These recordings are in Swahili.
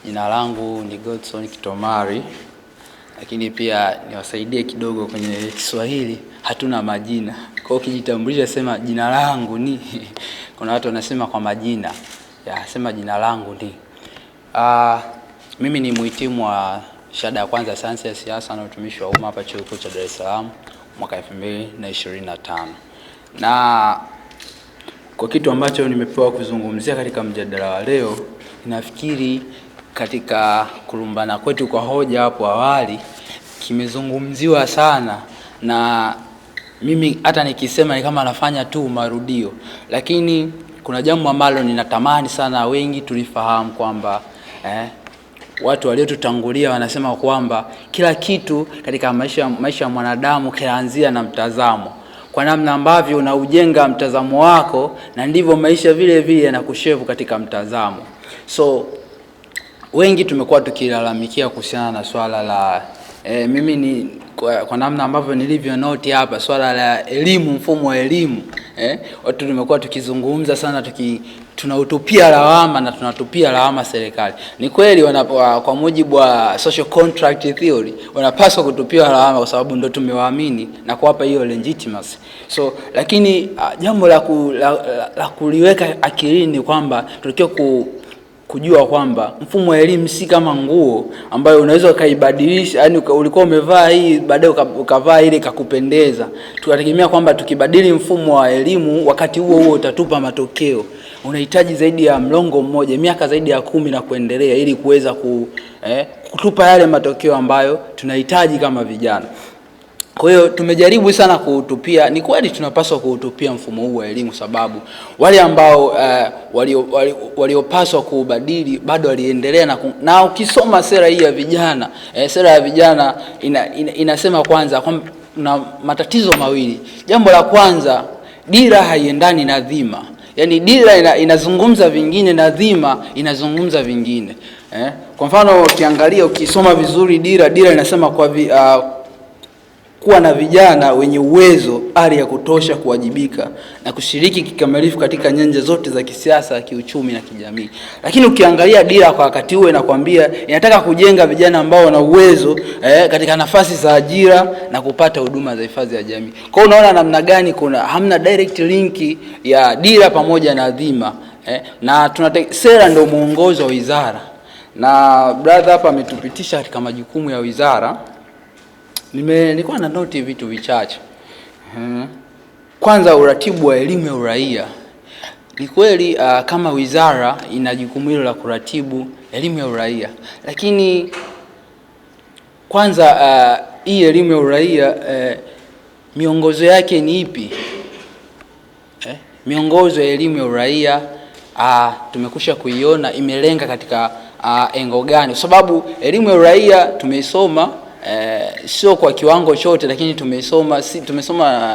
Jina langu ni Godson Kitomari, lakini pia niwasaidie kidogo kwenye Kiswahili, hatuna majina. Kwa hiyo ukijitambulisha sema jina langu ni kuna watu wanasema kwa majina. Sema jina langu ni. Mimi ni mhitimu wa shahada ya kwanza sayansi ya siasa na utumishi wa umma hapa Chuo Kikuu cha Dar es Salaam mwaka 2025. Na kwa kitu ambacho nimepewa kuzungumzia katika mjadala wa leo, nafikiri katika kulumbana kwetu kwa hoja hapo awali kimezungumziwa sana, na mimi hata nikisema ni kama nafanya tu marudio, lakini kuna jambo ambalo ninatamani sana wengi tulifahamu kwamba watu waliotutangulia wanasema kwamba kila kitu katika maisha ya mwanadamu kinaanzia na mtazamo. Kwa namna ambavyo unaujenga mtazamo wako, na ndivyo maisha vile vile yanakushevu katika mtazamo. So wengi tumekuwa tukilalamikia kuhusiana na swala la mimi ni kwa namna ambavyo nilivyo note hapa, swala la elimu, mfumo wa elimu. Watu tumekuwa tukizungumza sana, tunautupia lawama na tunatupia lawama serikali. Ni kweli kwa mujibu wa social contract theory wanapaswa kutupia lawama kwa sababu ndio tumewaamini na kuwapa hiyo legitimacy. So lakini jambo la kuliweka akilini kwamba tunatakiwa kujua kwamba mfumo wa elimu si kama nguo ambayo unaweza ukaibadilisha. Yani ulikuwa umevaa hii baadaye ukavaa ile ikakupendeza. Tunategemea kwamba tukibadili mfumo wa elimu wakati huo utatupa matokeo. Unahitaji zaidi ya mlongo mmoja, miaka zaidi ya 10 na kuendelea ili kuweza kutupa yale matokeo ambayo tunahitaji kama vijana. Kwa hiyo tumejaribu sana kuutupia. Ni kweli tunapaswa kuutupia mfumo huu wa elimu, sababu wale ambao waliopaswa kuubadili bado waliendelea na ukisoma sera hii ya vijana, sera ya vijana inasema kwanza kwamba kuna matatizo mawili. Jambo la kwanza, dira haiendani na dhima. Yaani dira inazungumza vingine na dhima inazungumza vingine. Kwa mfano ukiangalia, ukisoma vizuri dira inasema kuwa na vijana wenye uwezo, ari ya kutosha kuwajibika na kushiriki kikamilifu katika nyanja zote za kisiasa, kiuchumi na kijamii. Lakini ukiangalia dira kwa wakati huo inakwambia inataka kujenga vijana ambao wana uwezo katika nafasi za ajira na kupata huduma za hifadhi ya jamii. Kwa hiyo unaona namna gani hamna direct link ya dira pamoja na dhima. Na sera ndio muongozo wa wizara. Na brother hapa ametupitisha katika majukumu ya wizara. Nilikuwa na note vitu vichache. Kwanza, uratibu wa elimu ya uraia. Ni kweli kama wizara ina jukumu hilo la kuratibu elimu ya uraia. Lakini kwanza hii elimu ya uraia miongozo yake ni ipi? Miongozo ya elimu ya uraia tumekusha kuiona imelenga katika engo gani? Kwa sababu elimu ya uraia tumeisoma sio kwa kiwango chote, lakini tumesoma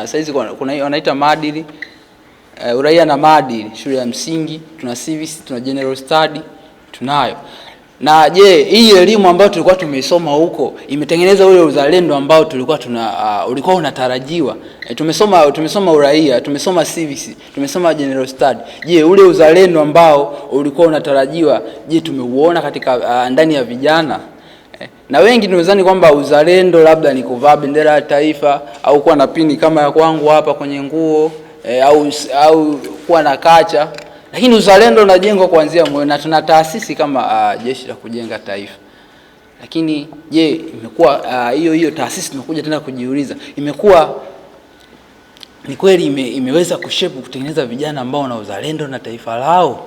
saizi kuna wanaita maadili, uraia na maadili, shule ya msingi, tuna civics, tuna general study, tunayo. Na je, hii elimu ambayo tulikuwa tumeisoma huko imetengeneza ule uzalendo ambao ulikuwa unatarajiwa? Tumesoma uraia, tumesoma civics, tumesoma general study. Je, ule uzalendo ambao ulikuwa unatarajiwa, je, tumeuona katika ndani ya vijana? Na wengi tunadhani kwamba uzalendo labda ni kuvaa bendera ya taifa au kuwa na pini kama ya kwangu hapa kwenye nguo, au kuwa na kacha. Lakini uzalendo unajengwa kuanzia moyo, na tuna taasisi kama Jeshi la Kujenga Taifa. Lakini je, imekuwa hiyo taasisi tumekuja tena kujiuliza, imekuwa ni kweli imeweza kushape kutengeneza vijana ambao wana uzalendo na taifa lao?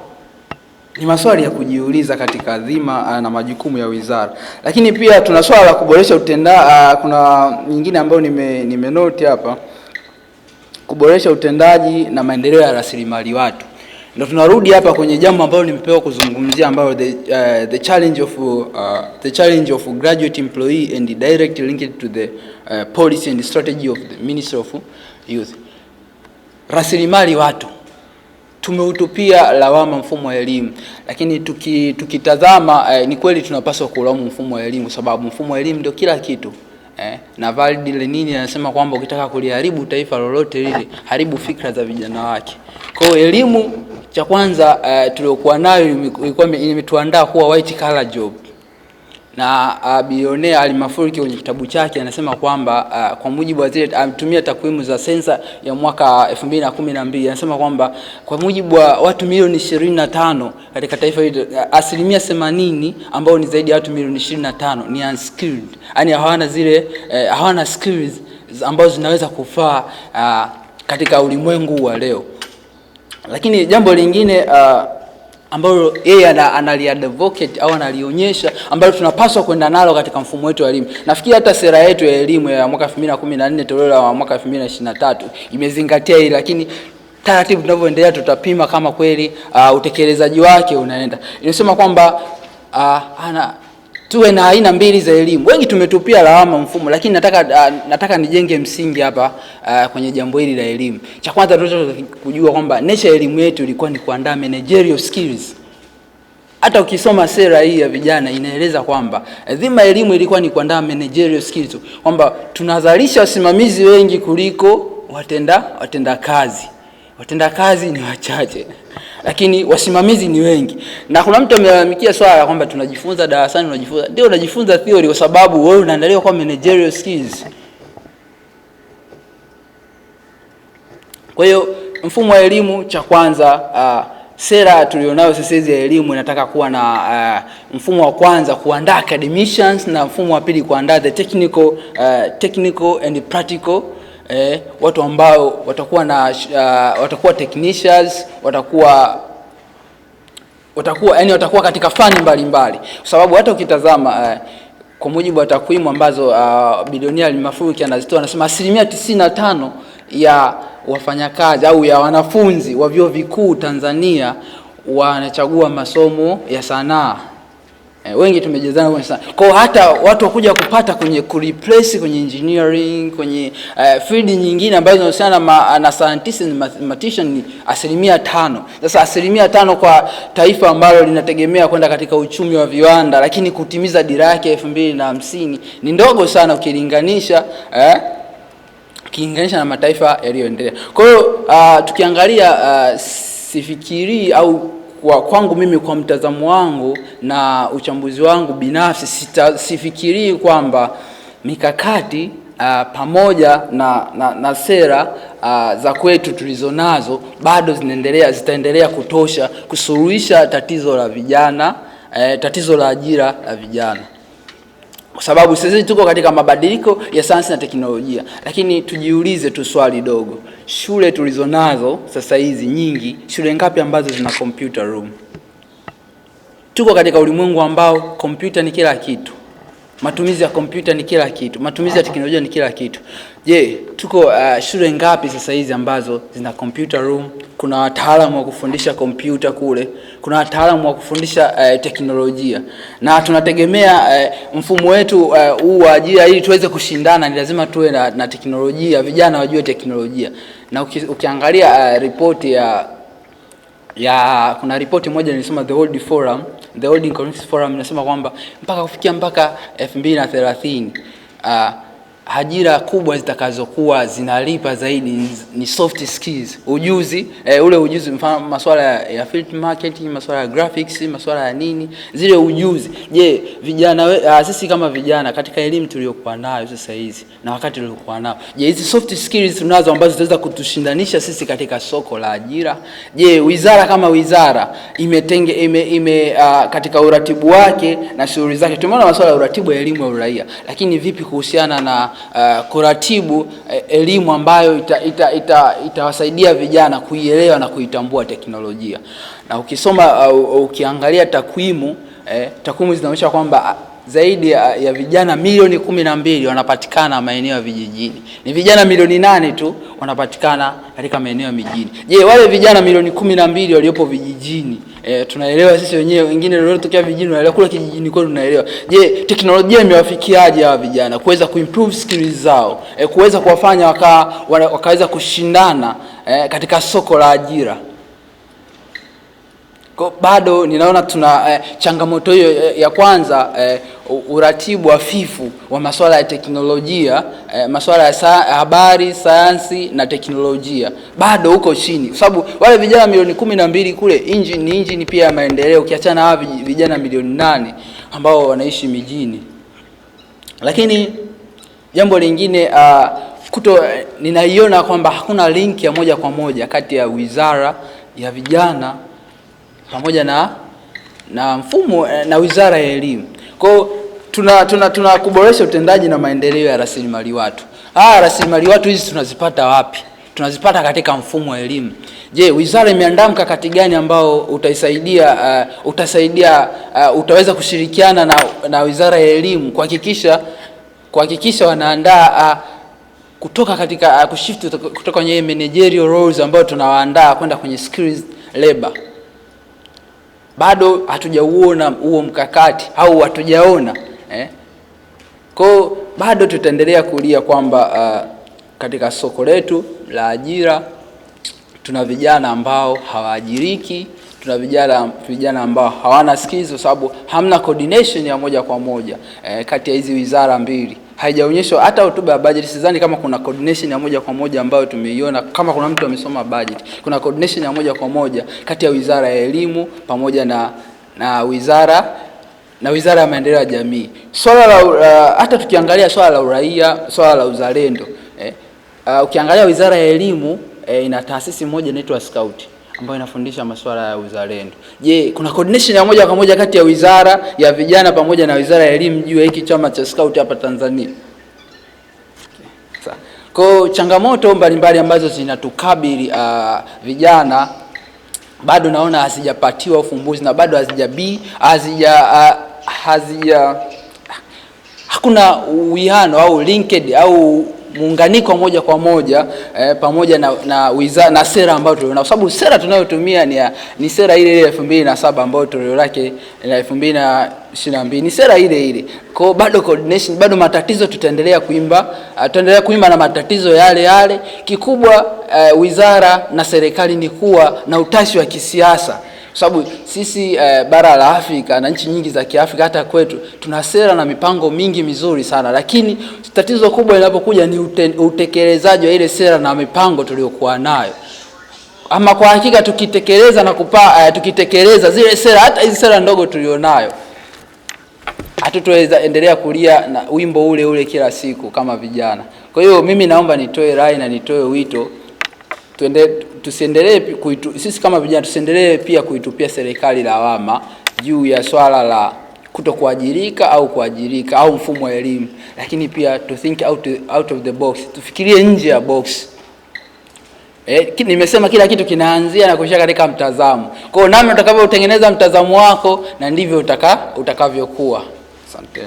Ni maswali ya kujiuliza katika dhima na majukumu ya wizara. Lakini pia tuna swala la kuboresha kuna nyingine ambayo nimenote hapa, kuboresha utendaji na maendeleo ya rasilimali watu. Ndio tunarudi hapa kwenye jambo ambalo nimepewa kuzungumzia, ambayo the challenge of graduate employee and direct linked to the policy and strategy of the Ministry of Youth. Rasilimali watu tumeutupia lawama mfumo wa elimu, lakini tukitazama ni kweli tunapaswa kulaumu mfumo wa elimu, sababu mfumo wa elimu ndio kila kitu. Na Valdi Lenini anasema kwamba ukitaka kuliharibu taifa lolote lile, haribu fikra za vijana wake. Kwa hiyo elimu Cha kwanza tuliokuwa nayo ilikuwa imetuandaa kuwa white collar job. Na bilionea Ali Mafurki kwenye kitabu chake anasema kwamba kwa mujibu wa zile ametumia takwimu za sensa ya mwaka 2012, anasema kwamba kwa mujibu wa watu milioni 25 katika taifa hili, asilimia 80 ambao ni zaidi ya watu milioni 25 ni unskilled, yani hawana skills ambazo zinaweza kufaa katika ulimwengu wa leo. Lakini jambo lingine ambalo yeye analiadvocate au analionyesha ambalo tunapaswa kwenda nalo katika mfumo wetu wa elimu. Nafikiri hata sera yetu ya elimu ya mwaka 2014 toleo la mwaka 2023 imezingatia hili, lakini taratibu tunavyoendelea tutapima kama kweli utekelezaji wake unaenda. Inasema kwamba tuwe na aina mbili za elimu. Wengi tumetupia lawama mfumo, lakini nataka nijenge msingi hapa kwenye jambo hili la elimu. Cha kwanza tunataka kujua kwamba nature ya elimu yetu ilikuwa ni kuandaa managerial skills. Hata ukisoma sera hii ya vijana inaeleza kwamba dhima elimu ilikuwa ni kuandaa managerial skills, kwamba tunazalisha wasimamizi wengi kuliko watenda kazi. Watenda kazi ni wachache, lakini wasimamizi ni wengi. Na kuna mtu amelalamikia swala kwamba tunajifunza darasani, unajifunza theory kwa sababu wewe unaandaliwa kwa managerial skills. Kwa hiyo mfumo wa elimu, cha kwanza sera tulionayo sasa hizi ya elimu inataka kuwa na mfumo wa kwanza kuandaa academicians, na mfumo wa pili kuandaa the technical and practical watu ambao watakuwa technicians, watakuwa katika fani mbalimbali. Kwa sababu hata ukitazama kwa mujibu wa takwimu ambazo bilionea Ali Mafurki anazitoa, anasema 95% ya wafanyakazi au ya wanafunzi wa vyuo vikuu Tanzania wanachagua masomo ya sanaa. Wengi tumejezana kwenye sanaa. Kwa hata watu wakuja kupata kwenye kureplace kwenye engineering, kwenye field nyingine ambazo zinahusiana na scientists and mathematician ni 5%. Sasa 5% kwa taifa ambalo linategemea kwenda katika uchumi wa viwanda, lakini kutimiza dira yake 2050 ni ndogo sana ukilinganisha na mataifa yaliyoendelea. Kwa hiyo tukiangalia sifikiri au kwangu mimi, kwa mtazamo wangu na uchambuzi wangu binafsi, sifikiri kwamba mikakati pamoja na sera za kwetu tulizonazo bado zitaendelea kutosha kusuluhisha tatizo la vijana, tatizo la ajira la vijana. Kwa sababu sisi tuko katika mabadiliko ya sayansi na teknolojia, lakini tujiulize tu swali dogo. Shule tulizonazo sasa hizi nyingi, shule ngapi ambazo zina computer room? Tuko katika ulimwengu ambao kompyuta ni kila kitu. Matumizi ya kompyuta ni kila kitu. Matumizi ya teknolojia ni kila kitu. Je, tuko shule ngapi sasa hizi ambazo zina computer room? Kuna wataalamu wa kufundisha kompyuta kule, kuna wataalamu wa kufundisha teknolojia. Na tunategemea mfumo wetu huu wa ajira, ili tuweze kushindana ni lazima tuwe na teknolojia, vijana wajue teknolojia. Na ukiangalia ripoti kuna ripoti moja nilisoma, The World Economic Forum inasema kwamba kufikia 2030 ajira kubwa zitakazokuwa zinalipa zaidi ni soft skills, ujuzi, ule ujuzi, mfano masuala ya field marketing, masuala ya graphics, masuala ya nini, zile ujuzi. Je, vijana sisi kama vijana katika elimu tuliyokuwa nayo sasa hizi na wakati tuliokuwa nao, je, hizi soft skills tunazo ambazo zitaweza kutushindanisha sisi katika soko la ajira? Je, wizara kama wizara katika uratibu wake na shughuli zake, tumeona masuala ya uratibu wa elimu ya uraia, lakini vipi kuhusiana na kuratibu elimu ambayo itawasaidia vijana kuielewa na kuitambua teknolojia? Na ukiangalia takwimu zinaonyesha kwamba zaidi ya vijana milioni 12 wanapatikana maeneo ya vijijini. Ni vijana milioni 8 tu wanapatikana katika maeneo ya mijini. Je, wale vijana milioni 12 waliopo vijijini, tunaelewa sisi wenyewe, wengine waliotokea vijijini wanaelewa, kule kijijini kwao tunaelewa. Je, teknolojia imewafikiaje hawa vijana kuweza kuimprove skills zao, kuweza kuwafanya wakaweza kushindana katika soko la ajira? Bado ninaona tuna changamoto hiyo. Ya kwanza, uratibu hafifu wa masuala ya teknolojia, masuala ya habari, sayansi na teknolojia bado uko chini, kwa sababu wale vijana milioni 12 kule injini pia ya maendeleo, ukiachana hawa vijana milioni 8 ambao wanaishi mijini. Lakini jambo lingine ninaiona kwamba hakuna link ya moja kwa moja kati ya Wizara ya Vijana pamoja na mfumo na Wizara ya Elimu. Kwa hiyo tuna kuboresha utendaji na maendeleo ya rasilimali watu. Rasilimali watu hizi tunazipata wapi? Tunazipata katika mfumo wa elimu. Je, wizara imeandaa mkakati gani ambao utaweza kushirikiana na Wizara ya Elimu kuhakikisha wanaandaa kutoka katika kushift kutoka kwenye managerial roles ambao tunawaandaa kwenda kwenye skills labor. Bado hatujauona huo mkakati au hatujaona Kwa bado tutaendelea kulia kwamba katika soko letu la ajira tuna vijana ambao hawaajiriki, tuna vijana ambao hawana skills kwa sababu hamna coordination ya moja kwa moja kati ya hizi wizara mbili. Haijaonyeshwa hata hotuba ya budget, sidhani kama kuna coordination ya moja kwa moja ambayo tumeiona. Kama kuna mtu amesoma budget, kuna coordination ya moja kwa moja kati ya Wizara ya Elimu pamoja na Wizara ya Maendeleo ya Jamii. Swala la hata tukiangalia swala la uraia, swala la uzalendo, ukiangalia Wizara ya Elimu ina taasisi moja inaitwa Scout ambayo inafundisha masuala ya uzalendo. Je, kuna coordination ya moja kwa moja kati ya Wizara ya Vijana pamoja na Wizara ya Elimu juu ya hiki chama cha Scout hapa Tanzania? Sasa kwa changamoto mbalimbali ambazo zinatukabili vijana bado naona hazijapatiwa ufumbuzi na bado hakuna uwiano au linked au muunganiko moja kwa moja pamoja na wizara na sera ambayo tuliona, kwa sababu sera tunayotumia ni sera ile 2007 ambayo toleo lake la 2022 ni sera ile. Kwa bado coordination, bado matatizo tutaendelea kuimba na matatizo yale. Kikubwa wizara na serikali ni kuwa na utashi wa kisiasa, kwa sababu sisi bara la Afrika na nchi nyingi za Kiafrika hata kwetu tuna sera na mipango mingi mizuri sana, lakini tatizo kubwa linapokuja ni utekelezaji wa ile sera na mipango tuliyokuwa nayo. Ama kwa hakika tukitekeleza zile sera, hata hizi sera ndogo tulionayo, hatutaweza endelea kulia na wimbo ule kila siku kama vijana. Kwa hiyo mimi naomba nitoe rai na nitoe wito, sisi kama vijana tusiendelee pia kuitupia serikali lawama juu ya swala la kutokuajirika au kuajirika au mfumo wa elimu, lakini pia to think out of the box, tufikirie nje ya box. Nimesema kila kitu kinaanzia na kuishia katika mtazamo. Kwa hiyo namna utakavyotengeneza mtazamo wako na ndivyo utakavyokuwa. Asante.